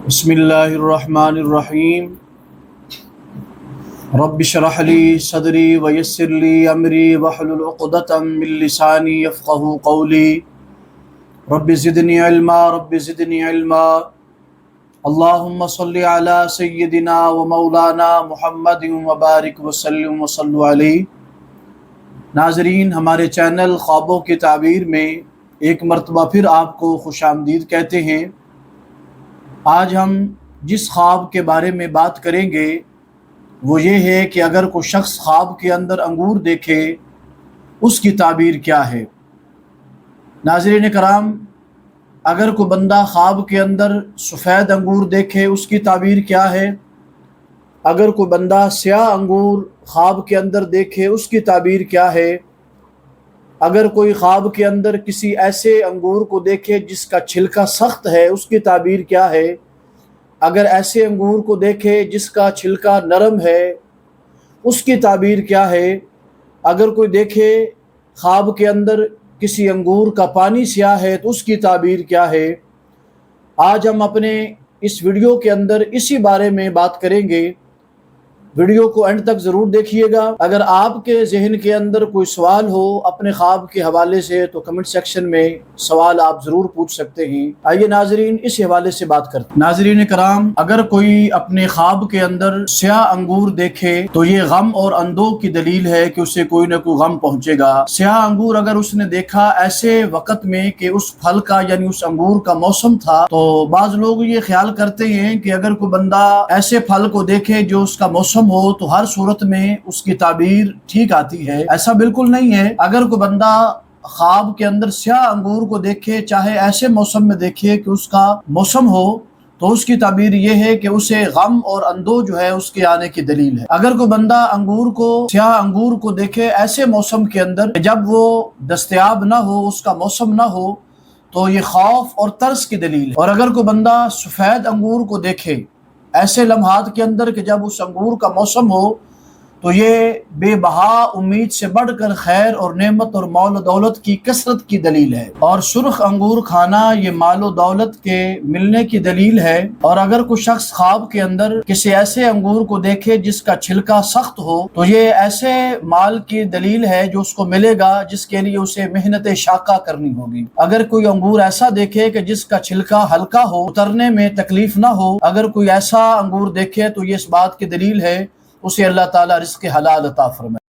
بسم اللہ الرحمن الرحیم رب اشرح لی صدری ویسر لی امری واحلل عقدۃ من لسانی یفقهوا قولی رب زدنی علما اللہم صل علی سیدنا و مولانا محمد وبارک وسلم وصلوا علیہ۔ ناظرین، ہمارے چینل خوابوں کی تعبیر میں ایک مرتبہ پھر آپ کو خوش آمدید کہتے ہیں۔ آج ہم جس خواب کے بارے میں بات کریں گے وہ یہ ہے کہ اگر کوئی شخص خواب کے اندر انگور دیکھے اس کی تعبیر کیا ہے۔ ناظرین کرام، اگر کوئی بندہ خواب کے اندر سفید انگور دیکھے اس کی تعبیر کیا ہے؟ اگر کوئی بندہ سیاہ انگور خواب کے اندر دیکھے اس کی تعبیر کیا ہے؟ اگر کوئی خواب کے اندر کسی ایسے انگور کو دیکھے جس کا چھلکا سخت ہے اس کی تعبیر کیا ہے؟ اگر ایسے انگور کو دیکھے جس کا چھلکا نرم ہے اس کی تعبیر کیا ہے؟ اگر کوئی دیکھے خواب کے اندر کسی انگور کا پانی سیاہ ہے تو اس کی تعبیر کیا ہے؟ آج ہم اپنے اس ویڈیو کے اندر اسی بارے میں بات کریں گے۔ ویڈیو کو اینڈ تک ضرور دیکھیے گا۔ اگر آپ کے ذہن کے اندر کوئی سوال ہو اپنے خواب کے حوالے سے تو کمنٹ سیکشن میں سوال آپ ضرور پوچھ سکتے ہیں۔ آئیے ناظرین اس حوالے سے بات کرتے ہیں۔ ناظرین کرام، اگر کوئی اپنے خواب کے اندر سیاہ انگور دیکھے تو یہ غم اور اندوہ کی دلیل ہے کہ اسے کوئی نہ کوئی غم پہنچے گا۔ سیاہ انگور اگر اس نے دیکھا ایسے وقت میں کہ اس پھل کا یعنی اس انگور کا موسم تھا، تو بعض لوگ یہ خیال کرتے ہیں کہ اگر کوئی بندہ ایسے پھل کو دیکھے جو اس کا موسم ہو تو ہر صورت میں اس کی تعبیر ٹھیک آتی ہے۔ ایسا بالکل نہیں ہے۔ اگر کوئی بندہ خواب کے اندر سیاہ انگور کو دیکھے، چاہے ایسے موسم میں دیکھے کہ اس کا موسم ہو، تو اس کی تعبیر یہ ہے کہ اسے غم اور اندوہ جو ہے اس کے آنے کی دلیل ہے۔ اگر کوئی بندہ سیاہ انگور کو دیکھے ایسے موسم کے اندر جب وہ دستیاب نہ ہو، اس کا موسم نہ ہو، تو یہ خوف اور ترس کی دلیل ہے۔ اور اگر کوئی بندہ سفید انگور کو دیکھے ایسے لمحات کے اندر کہ جب اس انگور کا موسم ہو، تو یہ بے بہا امید سے بڑھ کر خیر اور نعمت اور مال و دولت کی کثرت کی دلیل ہے۔ اور سرخ انگور کھانا یہ مال و دولت کے ملنے کی دلیل ہے۔ اور اگر کوئی شخص خواب کے اندر کسی ایسے انگور کو دیکھے جس کا چھلکا سخت ہو، تو یہ ایسے مال کی دلیل ہے جو اس کو ملے گا جس کے لیے اسے محنت شاقہ کرنی ہوگی۔ اگر کوئی انگور ایسا دیکھے کہ جس کا چھلکا ہلکا ہو، اترنے میں تکلیف نہ ہو، اگر کوئی ایسا انگور دیکھے تو یہ اس بات کی دلیل ہے اسے اللہ تعالیٰ رزق حلال عطا فرمائے۔